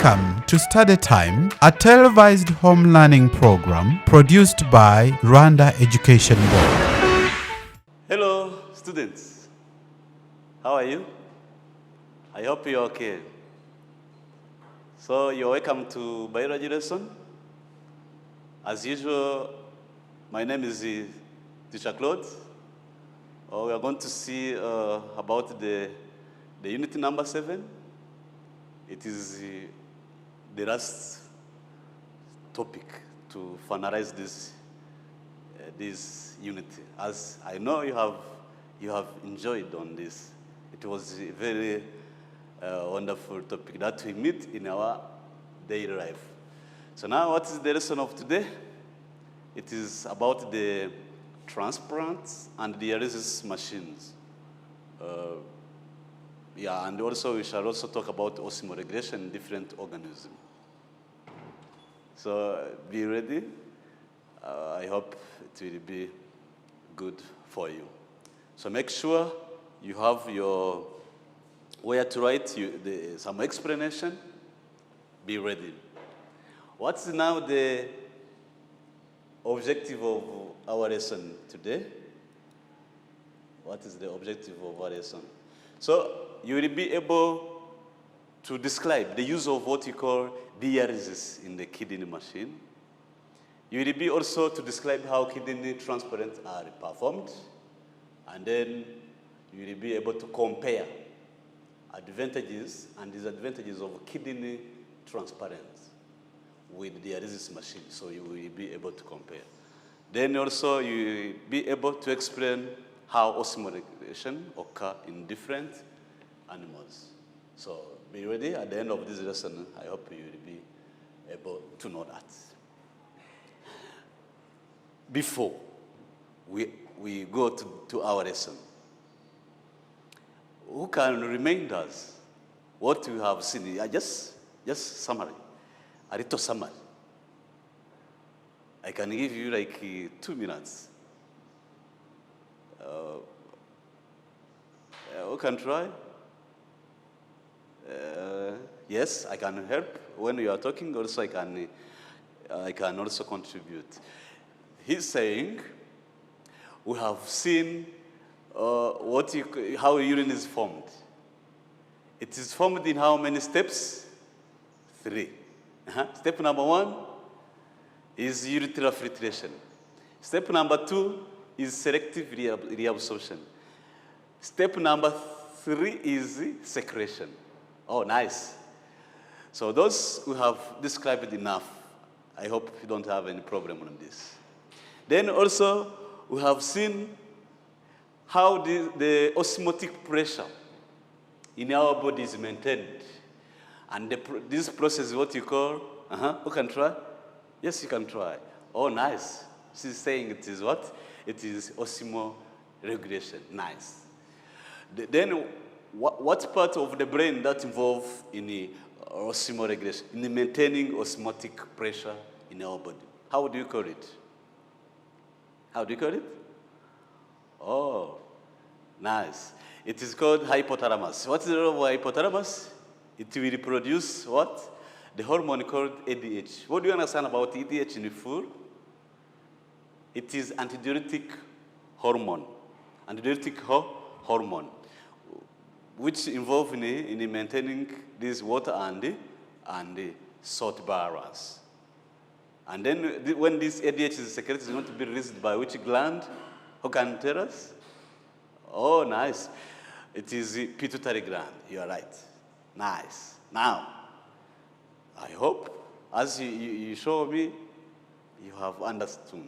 Welcome to Study Time, a televised home learning program produced by Rwanda Education Board. Hello, students. How are you? I hope you're okay. So you're welcome to biology lesson. As usual, my name is Teacher Claude. We are going to see about the unit number 7. It is the last topic to finalize this unit. As I know you have enjoyed on this. It was a very wonderful topic that we meet in our daily life. So now, what is the lesson of today? It is about the transplants and dialysis machines. And also we shall also talk about osmoregulation in different organisms. So be ready. I hope it will be good for you. So make sure you have your where to write some explanation. Be ready. What's now the objective of our lesson today? What is the objective of our lesson? So you will be able to describe the use of what you call dialysis in the kidney machine. You will be also to describe how kidney transplants are performed. And then you will be able to compare advantages and disadvantages of kidney transplants with dialysis machine. So you will be able to compare. Then also you will be able to explain how osmoregulation occurs in different animals. So be ready. At the end of this lesson, I hope you will be able to know that. Before we go to our lesson, who can remind us what we have seen? Just summary, a little summary. I can give you like 2 minutes. Who can try? Yes, I can help. When you are talking, also I can also contribute. He's saying, we have seen how urine is formed. It is formed in how many steps? 3. Step number 1 is urethral filtration. Step number 2 is selective reabsorption. Step number 3 is secretion. Oh, nice. So those who have described enough, I hope you don't have any problem on this. Then also, we have seen how the osmotic pressure in our body is maintained. And this process is what you call, who can try? Yes, you can try. Oh, nice. She's saying it is what? It is osmoregulation. Nice. Then, what part of the brain that involved in the osmoregulation, in maintaining osmotic pressure in our body? How do you call it? How do you call it? Oh, nice. It is called hypothalamus. What is the role of hypothalamus? It will produce what? The hormone called ADH. What do you understand about ADH in the full? It is antidiuretic hormone. Antidiuretic hormone, which involve in maintaining this water and salt balance. And then when this ADH is secreted, it's going to be released by which gland? Who can tell us? Oh, nice. It is the pituitary gland. You are right. Nice. Now, I hope, as you show me, you have understood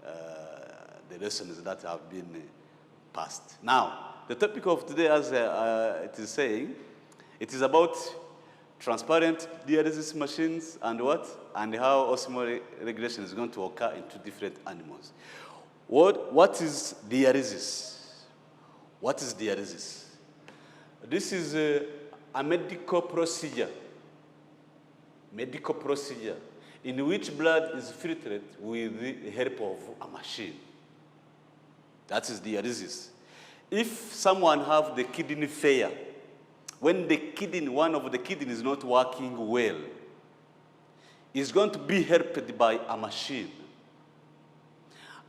the lessons that have been passed. Now, the topic of today, as it is saying, it is about transparent dialysis machines and what? And how osmoregulation is going to occur in 2 different animals. What is dialysis? What is dialysis? This is a medical procedure in which blood is filtered with the help of a machine. That is dialysis. If someone have the kidney failure, when the kidney, one of the kidney is not working well, is going to be helped by a machine.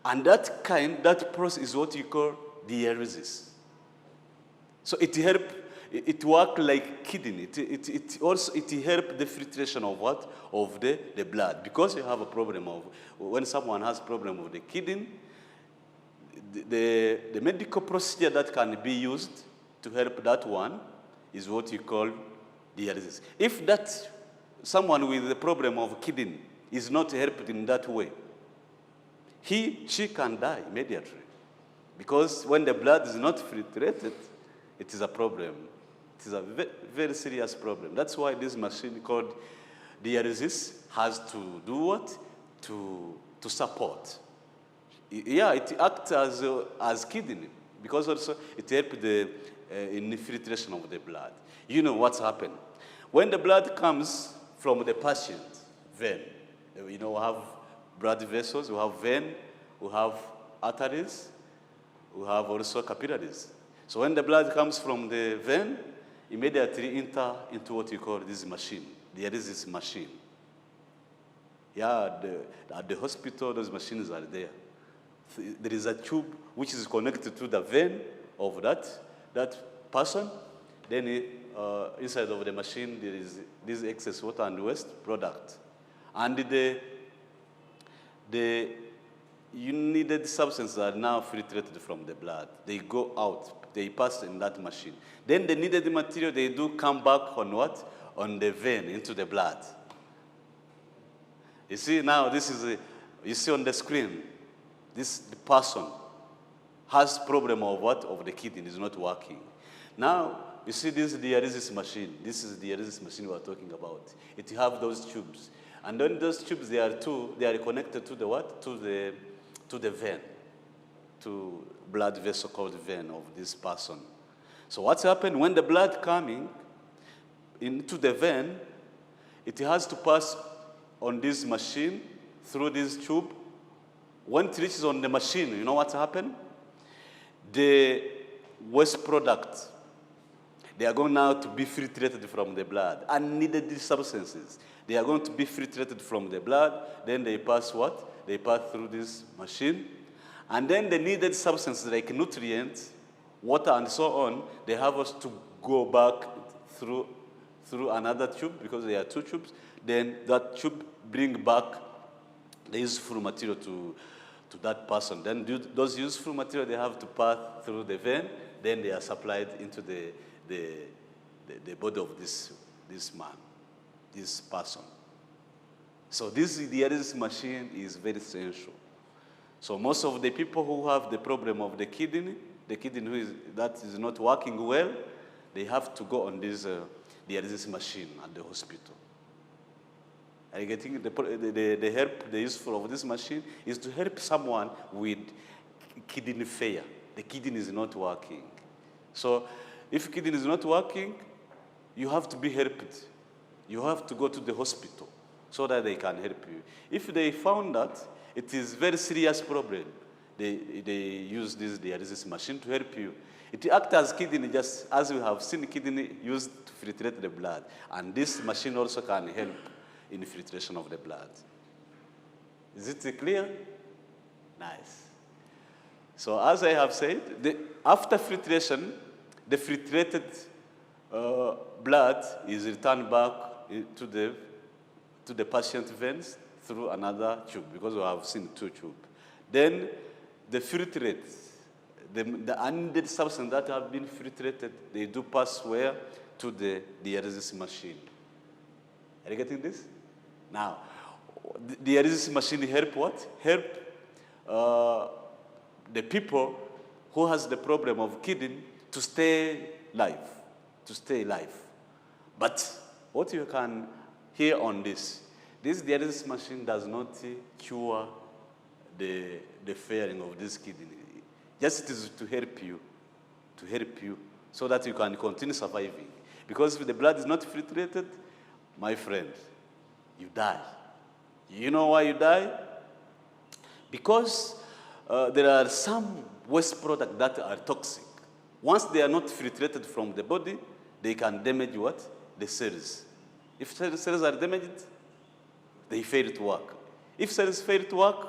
And that process is what you call dialysis. So it works like kidney. It also helps the filtration of what? Of the blood. Because you have a problem of, when someone has a problem with the kidney, the medical procedure that can be used to help that one is what you call dialysis. If that someone with the problem of kidney is not helped in that way, she can die immediately. Because when the blood is not filtrated, it is a problem. It is a very serious problem. That's why this machine called dialysis has to do what? To support. Yeah, it acts as kidney, because also it helps in the filtration of the blood. You know what's happened. When the blood comes from the patient vein, we have blood vessels, we have vein, we have arteries, we have also capillaries. So when the blood comes from the vein, immediately enter into what you call this machine, the dialysis machine. Yeah, at the hospital, those machines are there. There is a tube which is connected to the vein of that person. Then inside of the machine, there is this excess water and waste product. And the needed substances are now filtrated from the blood. They go out. They pass in that machine. Then the needed material, they do come back on what? On the vein, into the blood. You see now, you see on the screen, the person has problem of what? Of the kidney is not working. Now, you see this dialysis machine. This is the dialysis machine we are talking about. It have those tubes. And then those tubes, they are connected to the what? To the vein, to blood vessel called vein of this person. So what's happened when the blood coming into the vein, it has to pass on this machine through this tube. When it reaches on the machine, you know what's happened? The waste product, they are going now to be filtrated from the blood. Unneeded substances, they are going to be filtrated from the blood. Then they pass what? They pass through this machine. And then the needed substances like nutrients, water, and so on, they have us to go back through another tube, because there are two tubes. Then that tube bring back the useful material to that person. Then those useful material, they have to pass through the vein. Then they are supplied into the body of this man, this person. So this dialysis machine is very essential. So most of the people who have the problem of the kidney that is not working well, they have to go on this dialysis machine at the hospital. Are you getting the help? The useful of this machine is to help someone with kidney failure. The kidney is not working. So if kidney is not working, you have to be helped. You have to go to the hospital so that they can help you. If they found that it is very serious problem, they use this dialysis machine to help you. It acts as kidney, just as we have seen kidney used to filtrate the blood. And this machine also can help in the filtration of the blood. Is it clear? Nice. So as I have said, after filtration, the filtrated blood is returned back to the patient veins through another tube, because we have seen two tubes. Then the filtrate, the unneeded substance that have been filtrated, they do pass where? To the dialysis machine. Are you getting this? Now, the dialysis machine help what? Help the people who has the problem of kidney to stay alive. But what you can hear on this dialysis machine does not cure the failing of this kidney. Just it is to help you so that you can continue surviving. Because if the blood is not filtrated, my friend, you die. You know why you die? Because there are some waste products that are toxic. Once they are not filtrated from the body, they can damage what? The cells. If cells are damaged, they fail to work. If cells fail to work,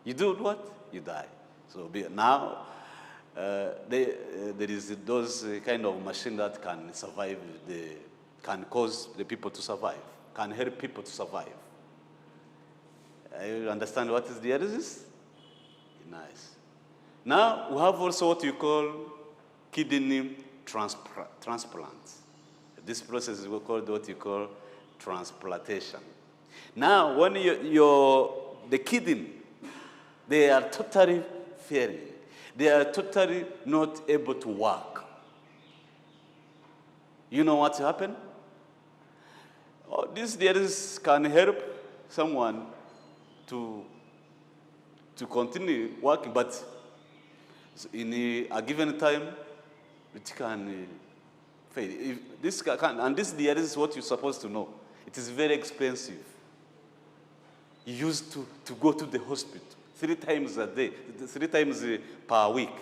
you do what? You die. So now, there is those kind of machine that can survive, can cause the people to survive, can help people to survive. You understand what is dialysis? Nice. Now, we have also what you call kidney transplants. This process is called what you call transplantation. Now, when the kidney, they are totally failing. They are totally not able to work. You know what happened? Oh, this dialysis can help someone to continue working, but in a given time, it can fail. And this dialysis is what you're supposed to know. It is very expensive. You used to go to the hospital 3 times a day, 3 times per week.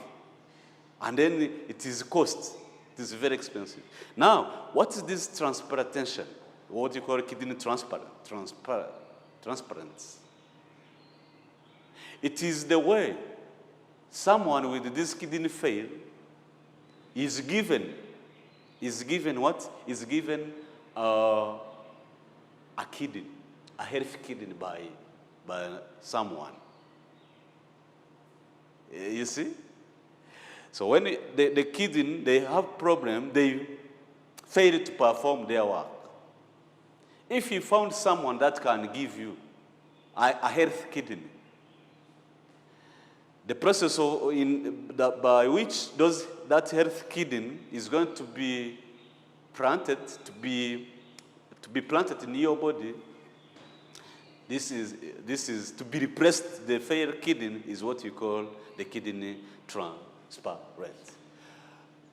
And then it is cost. It is very expensive. Now, what is this transplantation? What you call kidney transplants? It is the way someone with this kidney fail is given what? Is given a kidney, a healthy kidney by someone. You see? So when the kidney, they have problem, they fail to perform their work. If you found someone that can give you a healthy kidney, the process by which that healthy kidney is going to be planted, to be planted in your body, this is to be replaced. The failed kidney is what you call the kidney transplant.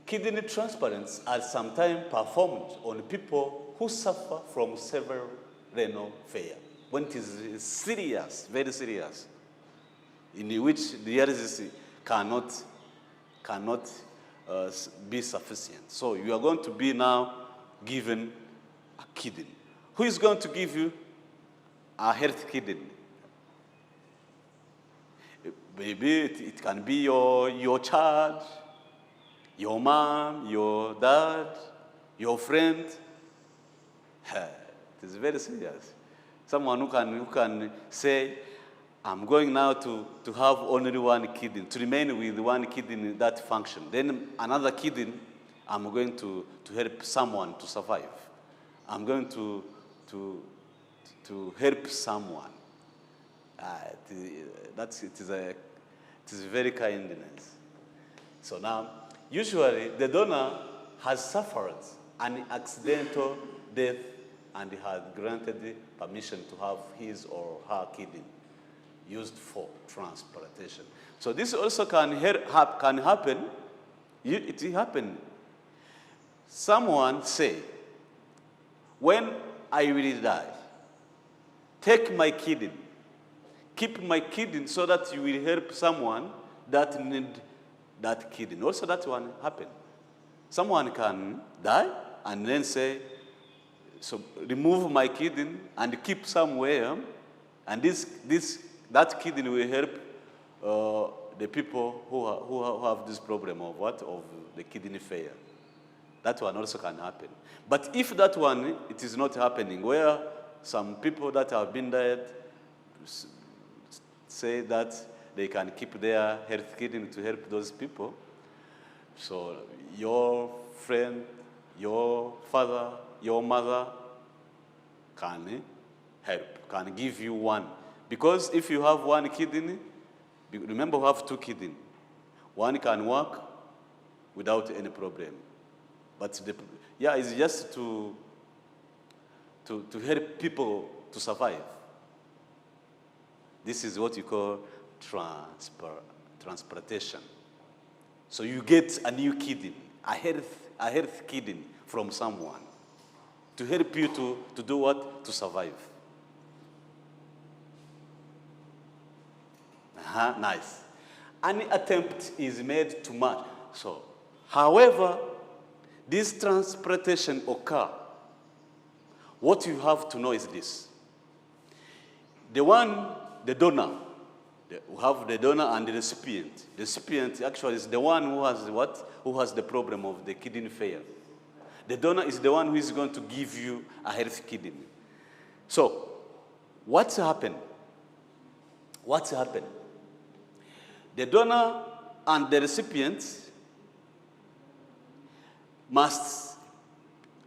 Kidney transplants are sometimes performed on people who suffer from severe renal failure, when it is serious, very serious, in which dialysis cannot be sufficient. So you are going to be now given a kidney. Who is going to give you a healthy kidney? Maybe it can be your child, your mom, your dad, your friend. It is very serious. Someone who can say, I'm going now to have only one kidney, to remain with one kidney that function. Then another kidney, I'm going to help someone to survive. I'm going to help someone. It is very kindness. So now, usually the donor has suffered an accidental death and has granted permission to have his or her kidney used for transplantation. So this also can happen. It happened. Someone say, when I will die, take my kidney, keep my kidney so that you will help someone that need that kidney. Also that one happened. Someone can die and then say, so remove my kidney and keep somewhere, and that kidney will help the people who have this problem of what? Of the kidney failure. That one also can happen. But if that one, it is not happening, where some people that have been died say that they can keep their health kidney to help those people, so your friend, your father, your mother can help, can give you one. Because if you have one kidney, remember we have 2 kidneys. One can work without any problem. But it's just to help people to survive. This is what you call transplantation. So you get a new kidney, a health kidney from someone to help you to do what? To survive. Nice. Any attempt is made to match. So, however, this transplantation occur, what you have to know is this. The donor, we have the donor and the recipient. The recipient actually is the one who has what? Who has the problem of the kidney failure. The donor is the one who is going to give you a healthy kidney. So, what's happened? What's happened? The donor and the recipient must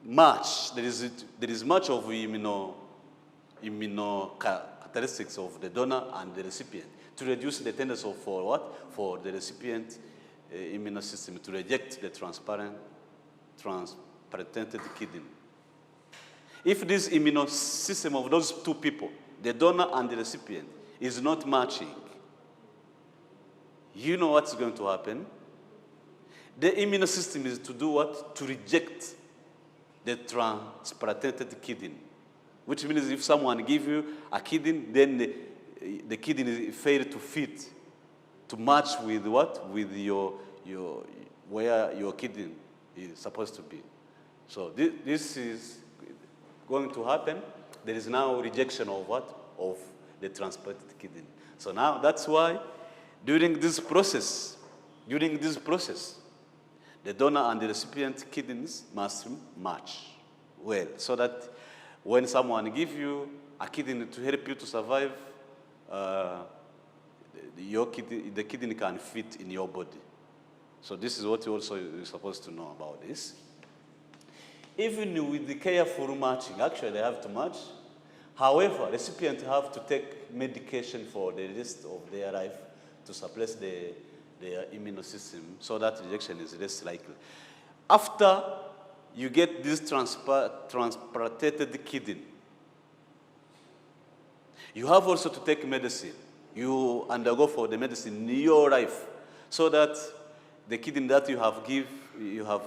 match. There is much of characteristics of the donor and the recipient to reduce the tendency for what? For the recipient immune system to reject the transplanted kidney. If this immune system of those two people, the donor and the recipient, is not matching, you know what's going to happen? The immune system is to do what? To reject the transplanted kidney. Which means if someone gives you a kidney, then the kidney fails to fit, to match with what? With where your kidney is supposed to be. So this is going to happen. There is now rejection of what? Of the transplanted kidney. So now that's why during this process, the donor and the recipient kidneys must match well, so that when someone gives you a kidney to help you to survive, the kidney can fit in your body. So this is what you also you're supposed to know about this. Even with the careful matching, actually they have to match. However, recipients have to take medication for the rest of their life to suppress their immune system so that rejection is less likely. After you get this transplanted kidney, you have also to take medicine. You undergo for the medicine in your life so that the kidney that you have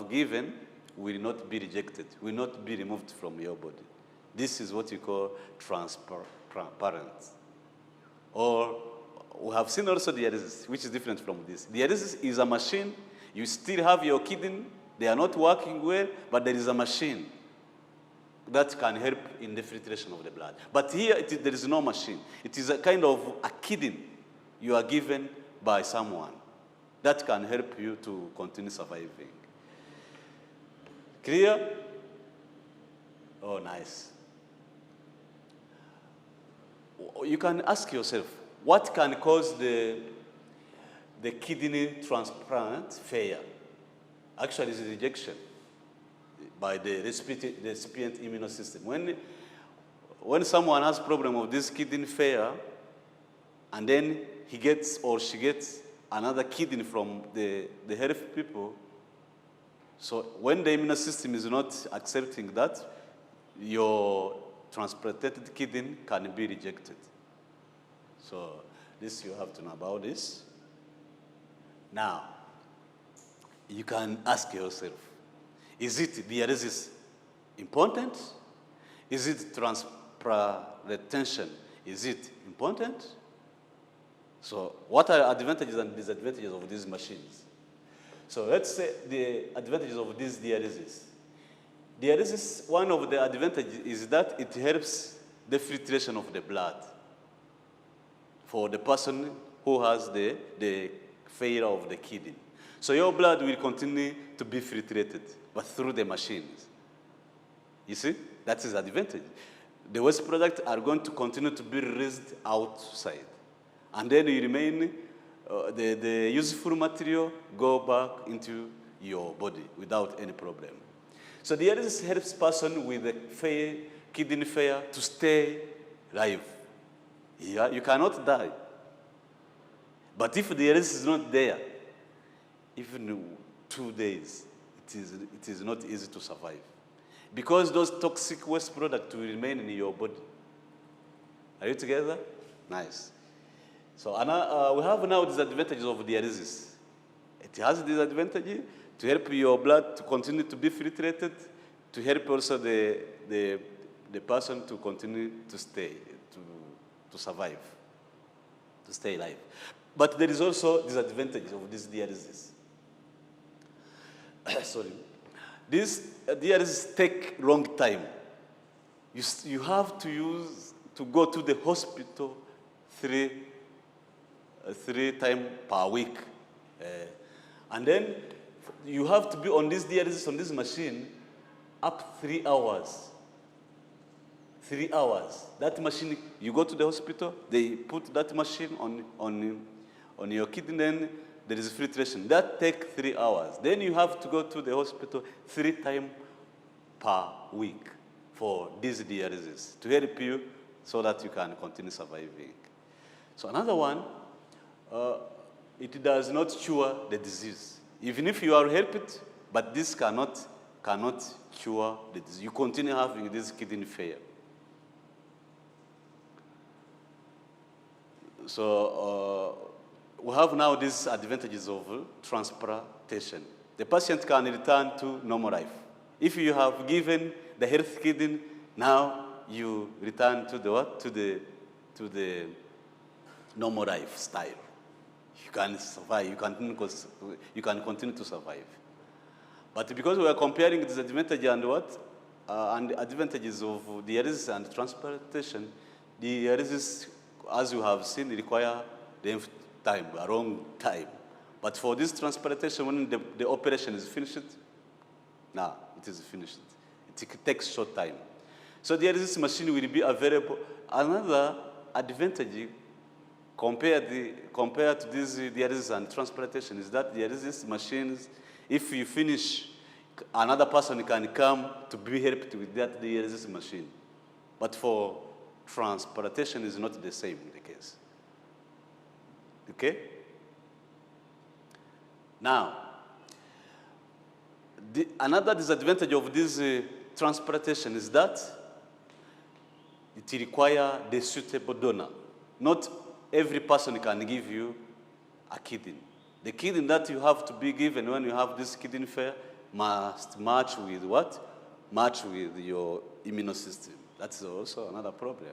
given will not be rejected, will not be removed from your body. This is what you call transparent. Or we have seen also dialysis, which is different from this. Dialysis is a machine. You still have your kidney. They are not working well, but there is a machine that can help in the filtration of the blood. But here, there is no machine. It is a kind of a kidney you are given by someone that can help you to continue surviving. Clear? Oh, nice. You can ask yourself, what can cause the kidney transplant failure? Actually, it's rejection by the recipient immune system. When someone has problem of this kidney failure, and then he gets or she gets another kidney from the healthy people, so when the immune system is not accepting that, your transplanted kidney can be rejected. So this you have to know about this. Now, you can ask yourself, is it dialysis important? Is it transplantation? Is it important? So what are advantages and disadvantages of these machines? So let's say the advantages of this dialysis. Dialysis, one of the advantages is that it helps the filtration of the blood for the person who has the failure of the kidney. So your blood will continue to be filtrated, but through the machines. You see, that is the advantage. The waste products are going to continue to be released outside. And then you remain, the useful material go back into your body without any problem. So dialysis helps person with a kidney failure to stay alive. Yeah, you cannot die. But if dialysis is not there, even 2 days, it is not easy to survive. Because those toxic waste products will remain in your body. Are you together? Nice. So we have now disadvantages of dialysis. It has disadvantages to help your blood to continue to be filtrated, to help also the person to continue to stay, to survive, to stay alive. But there is also disadvantages of this dialysis. Sorry. This dialysis take long time. You have to go to the hospital three times per week. And then you have to be on this dialysis, on this machine, up 3 hours. 3 hours. That machine, you go to the hospital, they put that machine on your kidney, then there is filtration. That takes 3 hours. Then you have to go to the hospital 3 times per week for this dialysis to help you so that you can continue surviving. So another one, it does not cure the disease. Even if you are helped, but this cannot cure the disease. You continue having this kidney failure. So we have now these advantages of transplantation. The patient can return to normal life. If you have given the healthy kidney, now you return to the what? To the normal lifestyle. You can survive. You can continue to survive. But because we are comparing the disadvantages and and the advantages of dialysis and transplantation, dialysis, as you have seen, require a long time. But for this transplantation, when the operation is finished, now it is finished. It takes short time. So dialysis machine will be available. Another advantage compared to this dialysis and transplantation is that dialysis machines, if you finish, another person can come to be helped with that dialysis machine. But for transplantation is not the same in the case. Okay? Now, another disadvantage of this transplantation is that it requires the suitable donor. Not every person can give you a kidney. The kidney that you have to be given when you have this kidney failure must match with what? Match with your immune system. That's also another problem.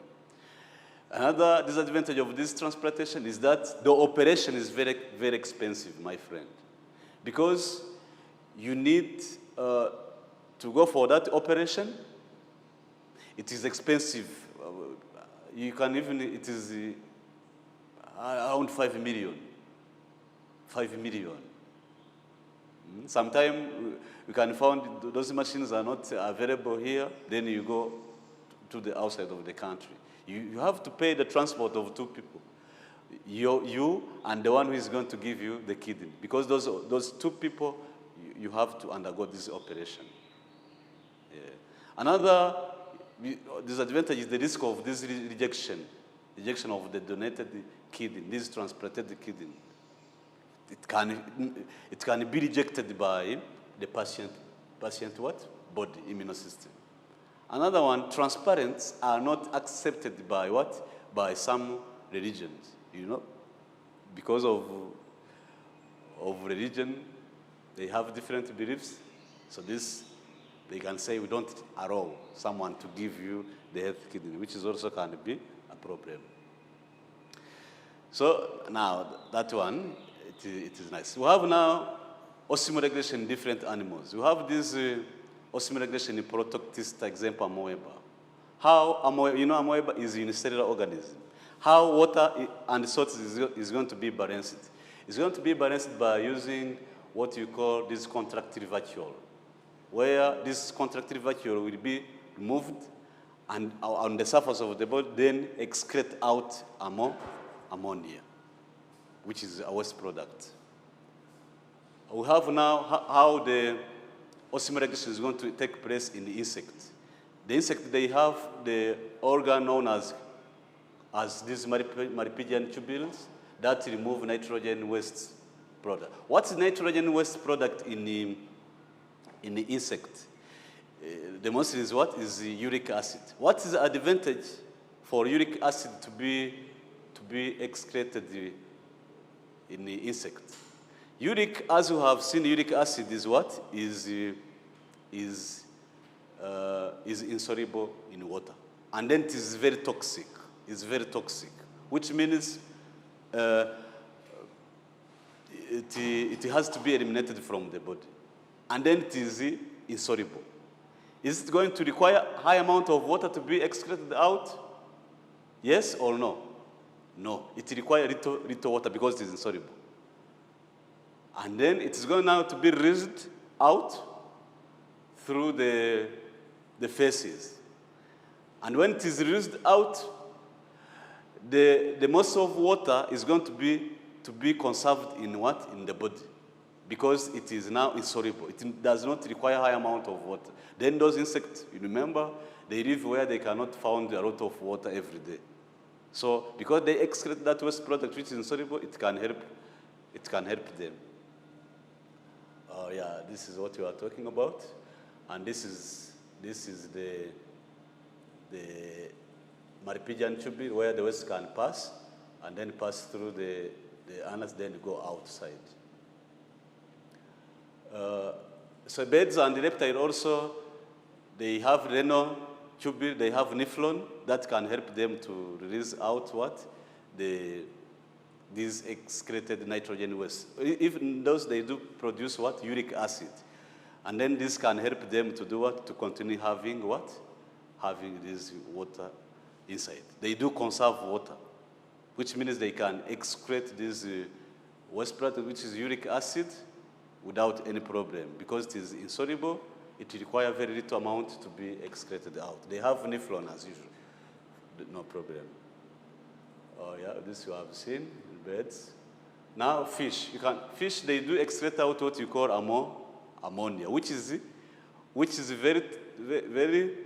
Another disadvantage of this transplantation is that the operation is very, very expensive, my friend. Because you need to go for that operation. It is expensive. You can even, it is around 5 million. 5 million. Sometimes we can find those machines are not available here, then you go to the outside of the country. You have to pay the transport of 2 people. You and the one who is going to give you the kidney. Because those 2 people, you have to undergo this operation. Yeah. Another disadvantage is the risk of this rejection of the donated kidney, this transplanted kidney. It can be rejected by the patient what? Body, immune system. Another one, transplants are not accepted by what? By some religions, you know. Because of religion, they have different beliefs. So they can say we don't allow someone to give you the healthy kidney, which is also can be a problem. So now that one, it is nice. We have now osmoregulation in different animals. We have this osmoregulation in Protoctista example amoeba. How amoeba is a unicellular organism. How water and salts is going to be balanced. It's going to be balanced by using what you call this contractile vacuole, where this contractile vacuole will be removed and on the surface of the body, then excrete out ammonia, which is a waste product. We have now how the osmoregulation is going to take place in the insect. The insect, they have the organ known as these Maripidian tubules that remove nitrogen waste product. What's nitrogen waste product in the insect? The most is what? Is the uric acid. What is the advantage for uric acid to be excreted in the insect? Uric, as you have seen, uric acid is what? Is insoluble in water. And then it is very toxic. It's very toxic, which means it has to be eliminated from the body. And then it insoluble. Is it going to require high amount of water to be excreted out? Yes or no? No, it requires little water because it is insoluble. And then it is going now to be released out through the feces. And when it is released out, the most of water is going to be conserved in what? In the body. Because it is now insoluble. It does not require high amount of water. Then those insects, you remember, they live where they cannot find a lot of water every day. So because they excrete that waste product which is insoluble, it can help them. Yeah, this is what you are talking about. And this is the Maripigian tubule where the waste can pass and then pass through the anus, then go outside. So birds and reptiles also, they have renal tubule, they have nephron that can help them to release out what? These excreted nitrogen waste. Even those, they do produce what? Uric acid. And then this can help them to do what? To continue having what? Having this water inside. They do conserve water, which means they can excrete this waste product, which is uric acid, without any problem. Because it is insoluble, it requires very little amount to be excreted out. They have nephron as usual, no problem. Oh yeah, this you have seen in birds. Now fish, fish, they do excrete out what you call ammonia, which is very, very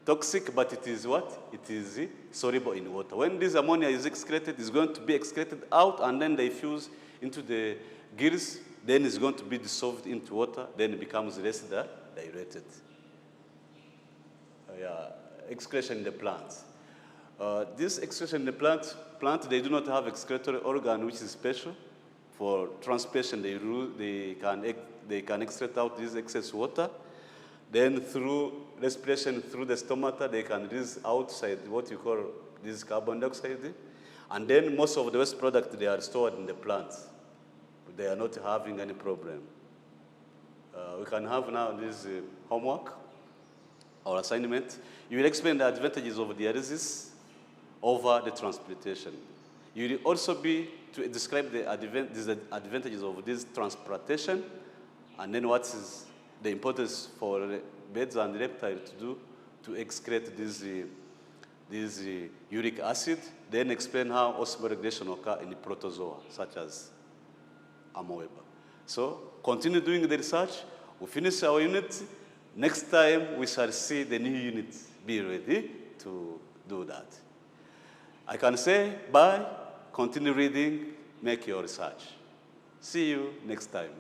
toxic, but it is what? It is soluble in water. When this ammonia is excreted, it's going to be excreted out, and then they fuse into the gills, then it's going to be dissolved into water, then it becomes less diluted. Excretion in the plants. This excretion in the plant, they do not have excretory organ which is special. For transpiration, they can excrete out this excess water. Then through respiration, through the stomata, they can release outside what you call this carbon dioxide. And then most of the waste products, they are stored in the plants. They are not having any problem. We can have now this homework or assignment. You will explain the advantages of dialysis over the transplantation. You will also be to describe the advantages of this transplantation, and then what is the importance for birds and reptiles to do to excrete this uric acid, then explain how osmoregulation occurs in the protozoa, such as amoeba. So continue doing the research. We finish our unit. Next time, we shall see the new unit. Be ready to do that. I can say bye, continue reading, make your research. See you next time.